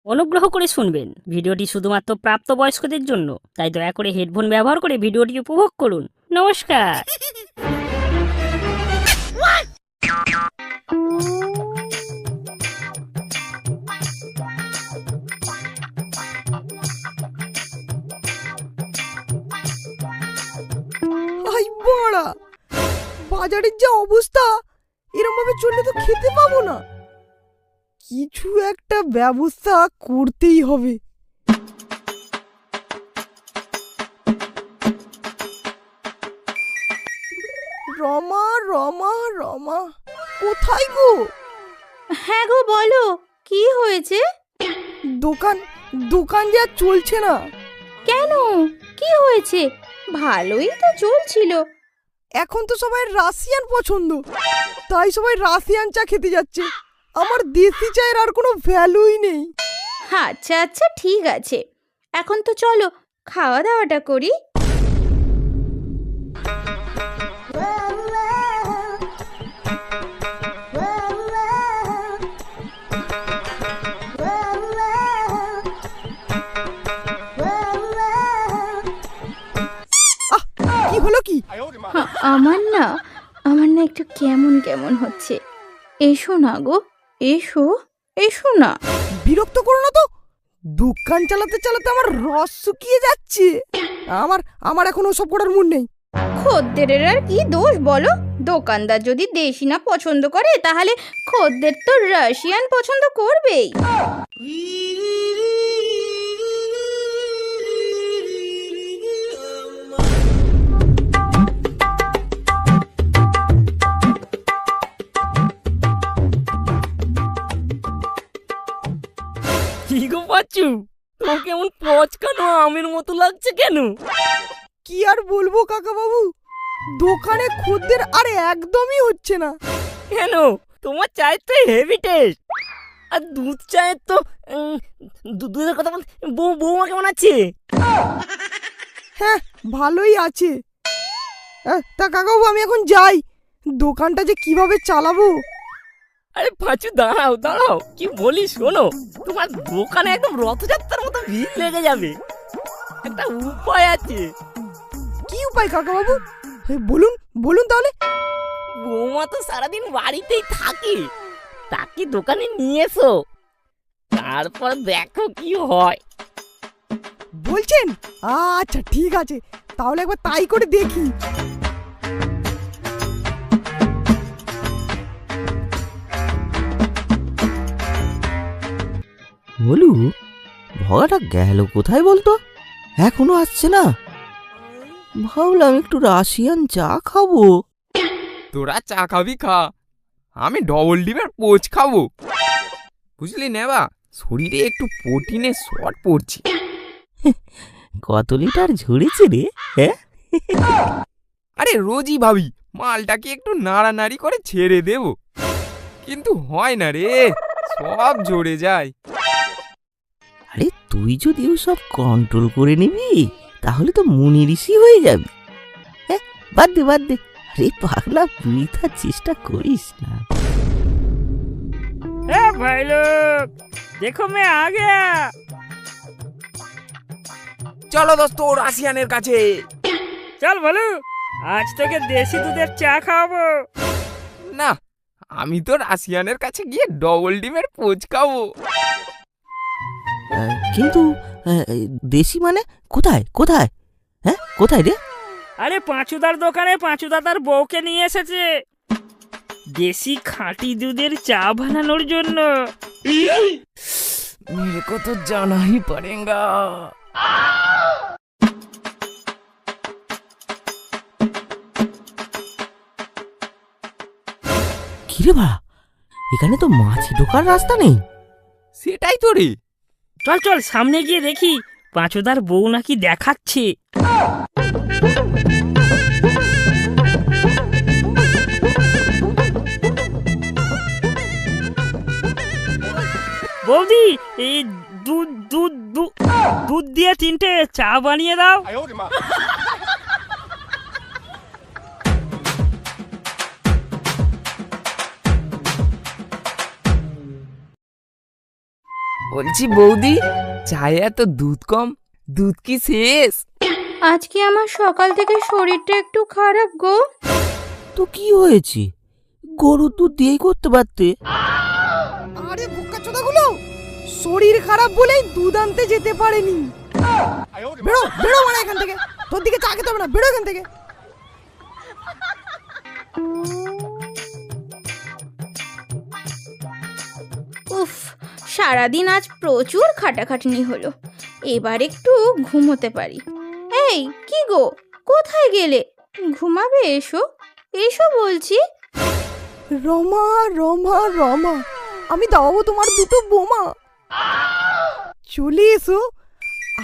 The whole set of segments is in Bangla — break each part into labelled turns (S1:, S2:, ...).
S1: অনুগ্রহ করে শুনবেন, ভিডিওটি শুধুমাত্র প্রাপ্তবয়স্কদের জন্য, তাই দয়া করে হেডফোন ব্যবহার করে ভিডিওটি উপভোগ করুন। নমস্কার।
S2: আই বাড়া, বাজারের যে অবস্থা, এরকম ভাবে চললে তো খেতে পাবো না। কিছু একটা ব্যবস্থা করতেই হবে। রমা রমা রমা, কোথায় গো?
S3: হ্যাঁ গো, বলো কি হয়েছে?
S2: দোকান দোকান যে আর চলছে না।
S3: কেন, কি হয়েছে? ভালোই তো চলছিল।
S2: এখন তো সবাই রাশিয়ান পছন্দ, তাই সবাই রাশিয়ান চা খেতে যাচ্ছে। আমার দেশি চায়ের আর কোনো ভ্যালুই নেই।
S3: আচ্ছা আচ্ছা, ঠিক আছে, এখন তো চলো খাওয়া দাওয়াটা করি।
S2: কি হলো কি?
S3: আমার না একটু কেমন কেমন হচ্ছে। এসো না গো, এসো এসো না।
S2: বিরক্ত করো না তো। দোকান চালাতে চালাতে আমার রস শুকিয়ে যাচ্ছে। আমার আমার এখন ওসব করার মুড নেই।
S3: খদ্দেরের আর কি দোষ বলো? দোকানদার যদি দেশি না পছন্দ করে, তাহলে খদ্দের তো রাশিয়ান পছন্দ করবেই।
S1: কি গো পাচ্ছু, তোমার কেমন পচকানো আমের মতো লাগছে কেন?
S2: কি আর বলবো কাকা বাবু, দোকানে খদ্দের আর একদমই হচ্ছে না।
S1: কেন? তোমার চায়ের তো হেভি টেস্ট, আর দুধ চায়ের তো দুধের কথা বল। বৌমা কেমন আছে?
S2: হ্যাঁ, ভালোই আছে। তা কাকাবাবু, আমি এখন যাই। দোকানটা যে কিভাবে চালাবো।
S1: আরে পাঁচু, দাঁড়াও দাঁড়াও, কি বলি শোনো, তোমার দোকানে একদম রথযাত্রার মতো ভিড় লেগে যাবে। একটা উপায় আছে।
S2: কি উপায় কাকাবাবু? বলুন বলুন তাহলে।
S1: বৌমা তো সারাদিন বাড়িতেই থাকে, তাকে দোকানে নিয়ে এসো, তারপর দেখো কি হয়।
S2: বলছেন? আচ্ছা ঠিক আছে, তাহলে একবার তাই করে দেখি।
S4: বলু, ভগাটা গেল কোথায় বলতো? এখনো আসছে না। ভাবলাম একটু রাশিয়ান চা খাবো।
S5: তোরা চা খাবি খা, আমি ডবল ডিমের পোচ খাবো। বুঝলি নেবা, শরীরে একটু প্রোটিনের শর্ট পড়ছে।
S4: কত লিটার ঝরেছে রে? হ্যাঁ,
S5: আরে রোজই ভাবি মালটাকে একটু নাড়ানাড়ি করে ছেড়ে দেব, কিন্তু হয় না রে, সব ঝরে যায়।
S4: আরে তুই যদি ওসব কন্ট্রোল করে নিবি, তাহলে তো মুনি ঋষি হয়ে যাবি। হ্যাঁ, বাদ দে বাদ দে। আরে পাগলা, বৃথা চেষ্টা করিস না।
S1: ভাই লোক, দেখো মে আ গয়া।
S5: চলো দোস্ত রাশিয়ানের কাছে।
S1: চল বলু, আজ তোকে দেশি দুধের চা খাওয়াবো।
S5: না, আমি তো রাশিয়ানের কাছে গিয়ে ডবল ডিমের পোচ খাবো।
S4: কিন্তু দেশি মানে কোথায় কোথায়? হ্যাঁ, কোথায় রে?
S1: আরে পাঁচুদার দোকানে পাঁচুদা তার বউকে নিয়ে এসেছে দেশি খাঁটি দুধের চা বানানোর জন্য।
S5: মেরে কো তো জানা হি পড়েগা।
S4: কিরে বাড়া, এখানে তো মাছি ঢোকার রাস্তা নেই।
S5: সেটাই তো রে।
S1: চল চল, সামনে গিয়ে দেখি পাঁচুদার বউ নাকি দেখাচ্ছে। বৌদি, এই দুধ দুধ দুধ দিয়ে 3টে চা বানিয়ে দাও।
S5: বলছি বৌদি, চায়ে এত দুধ কম, দুধ কি শেষ?
S3: আজকে আমার সকাল থেকে শরীরটা একটু খারাপ গো।
S4: তো কি হয়েছে? গরুর দুধ দিয়েই করতে পারতে।
S2: আরে বোকাচোদাগুলো, শরীর খারাপ বলেই দুধ আনতে যেতে পারেনি। বেরো বেরো মানে এখান থেকে, তোর দিকে চা খেতে হবে না, বেরো এখান থেকে।
S3: উফ, সারাদিন আজ প্রচুর খাটাখাটনি হলো, এবার একটু ঘুমোতে পারি। এই কি গো, কোথায় গেলে? ঘুমাবে? এসো এসো বলছি।
S2: রমা রমা রমা, আমি দাও তোমার দুটো বোমা। চলে এসো,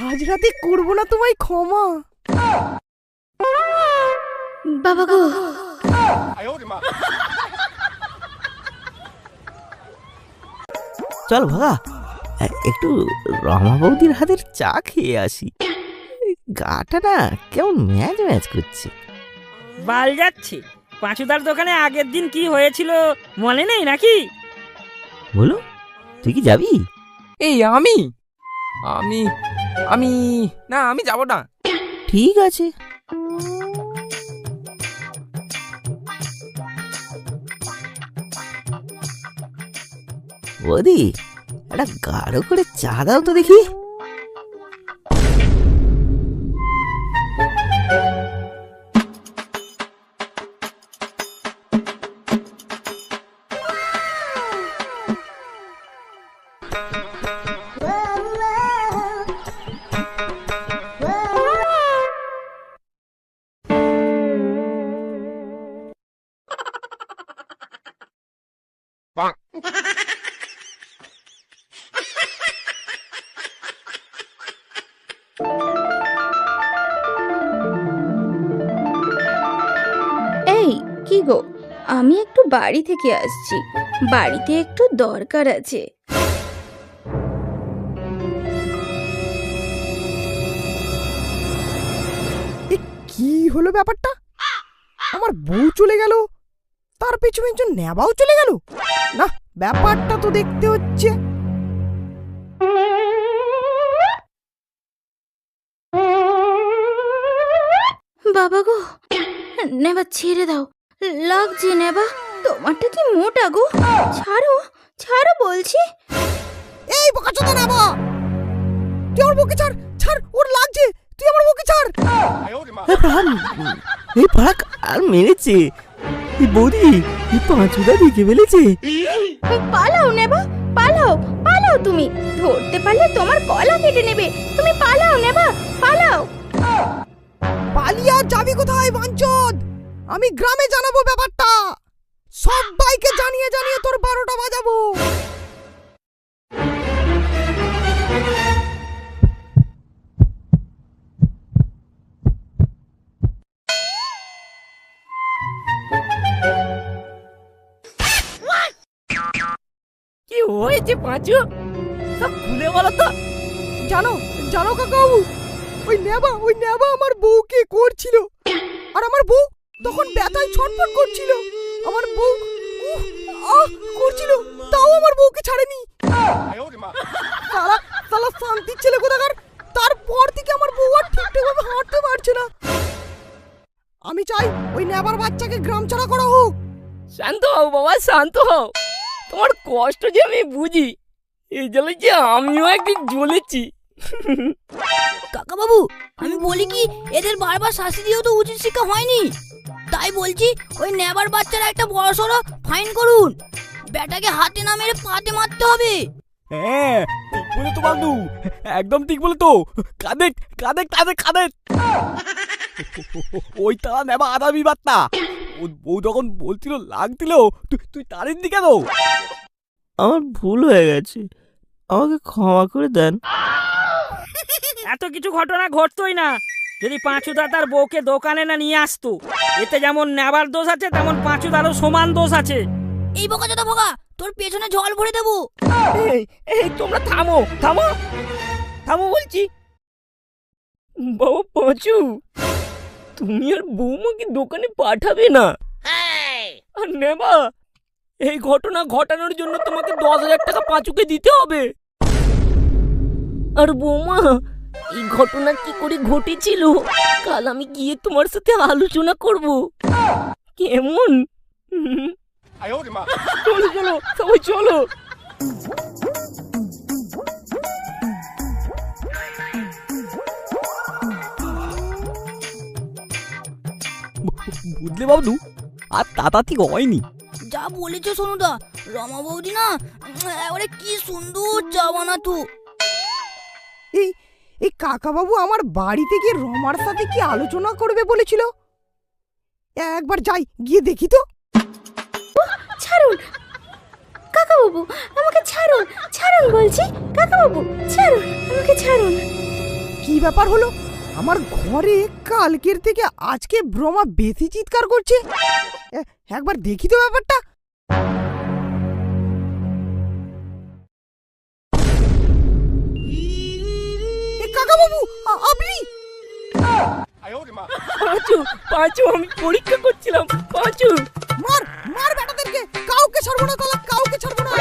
S2: আজ রাতে করবো না তোমায় ক্ষমা।
S3: বাবা গো,
S4: চল ভাগা, একটু রমা বৌদির হাতের চা খেয়ে আসি। গাটা না কেমন ম্যাজ ম্যাজ করছে।
S1: বাল যাচ্ছে। পাঁচুদার দোকানে আগের দিন কি হয়েছিল মনে নেই নাকি?
S4: বলো, তুই কি যাবি?
S5: এই আমি আমি আমি না, আমি যাব না।
S4: ঠিক আছে। বৌদি, একটা গাঢ় করে চা দাও তো দেখি।
S3: এই কি গো, আমি একটু বাড়ি থেকে আসছি, বাড়িতে একটু দরকার আছে।
S2: কি হলো ব্যাপারটা? আমার বউ চলে গেল, তার পিছু পিছু নেবাও চলে গেল। না, ব্যাপারটা তো দেখতে হচ্ছে।
S3: বাবা গো, নেবা ছেড়ে দাও, লাগছে নেবা, তোমারটা কি মোটা গো, ছাড়ো ছাড়ো বলছি।
S2: এই বোকাচোদা নেবা, তুই আমার বউকে ছাড়, ছাড়, ওর লাগছে, তুই আমার বউকে ছাড়।
S4: এই পাক আর মেরেছে। এই বৌদি, এই পাঁচুদা দেখে ফেলেছে।
S3: পালাও নেবা, পালাও পালাও, তুমি ধরতে পারলে তোমার গলা কেটে নেবে, তুমি পালাও নেবা, পালাও।
S2: পালিয়ে আর যাবি কোথায় বাঞ্চদ? আমি গ্রামে জানাবো ব্যাপারটা, সবাইকে জানিয়ে জানিয়ে তোর 12টা বাজাবো।
S1: কি হয়েছে পাঁচু? সব খুলে বলো তো।
S2: জানো জানো কাকাবু, ওই নেবা আমার বউকে করছিল, আর আমার বউ তখন ব্যথায় ছটফট করছিল। আমার বউ করছিল, তাও আমার বউকে ছাড়েনি। সালা শান্তির ছেলে কোথাকার। তারপর থেকে আমার বউ আর ঠিকঠাকভাবে হাঁটতে পারছে না। আমি চাই ওই নেবার বাচ্চাকে গ্রাম ছাড়া করা হোক।
S1: শান্ত হও বাবা, শান্ত হও। তোমার কষ্ট যে আমি বুঝি, এই জলে যে আমিও একদিন জ্বলেছি।
S6: কাকা বাবু, আমি বলি কি, এদের বারবার শাস্তি দিয়েও তো উচিত শিক্ষা হয়নি, তাই বলছি ওই নেবার বাচ্চারা একটা বড়সড় ফাইন করুন, বেটাকে হাতে না মেরে পাতে মারতে হবে।
S7: হ্যাঁ, ঠিক বলে তো বাবু, একদম ঠিক বলে তো। কাঁদে কাঁদে কাঁদে কাঁদে ওই তারা নেবা আদামি বার্তা। ও যখন বলছিল লাগছিল, তুই তারিন দি কেন?
S4: আমার ভুল হয়ে গেছে, আমাকে ক্ষমা করে দেন।
S1: এত কিছু ঘটনা ঘটতোই না যদি পাঁচুদা তার বউকে দোকানে না নিয়ে আসতো। এতে যেমন নেবার দোষ আছে, তেমন পাঁচুদারও সমান দোষ আছে।
S6: এই বোকা চোদা বোকা, তোর পেছনে জল ভরে দেবো।
S1: এই এই তোমরা থামো থামো থামো বলছি। বাবা পাঁচু, তুমি আর বৌমাকে দোকানে পাঠাবে না। আর নেবা, এই ঘটনা ঘটানোর জন্য তোমাকে 10,000 টাকা পাঁচুকে দিতে হবে।
S6: আর বৌমা, এই ঘটনা কি করে ঘটেছিল কাল আমি গিয়ে তোমার সাথে আলোচনা করব। কেমন?
S1: চলো চলো সবাই চলো।
S7: বুঝলে বাবলু, আর তাতাতি হয়নি।
S6: যা বলেছো সোনুদা, রমা বৌদি না এবারে কি সুন্দর চা বানাতো।
S2: এই এই কাকাবাবু আমার বাড়িতে গিয়ে রমার সাথে কি আলোচনা করবে বলেছিল। একবার যাই, গিয়ে দেখি তো।
S3: ছাড়ুন কাকাবাবু, আমাকে ছাড়ুন, ছাড়ুন বলছি, কাকাবাবু ছাড়ুন, আমাকে ছাড়ুন।
S2: কি ব্যাপার হলো? আমার ঘরে কালকের থেকে আজকে রমা বেশি চিৎকার করছে। একবার দেখি তো ব্যাপারটা। কাকাবাবু, আপনি?
S1: পাঁচু আমি পরীক্ষা করছিলাম। পাঁচু
S2: মার মার বেটাদেরকে, কাউকে ছাড়বো না, কাউকে ছাড়বো না।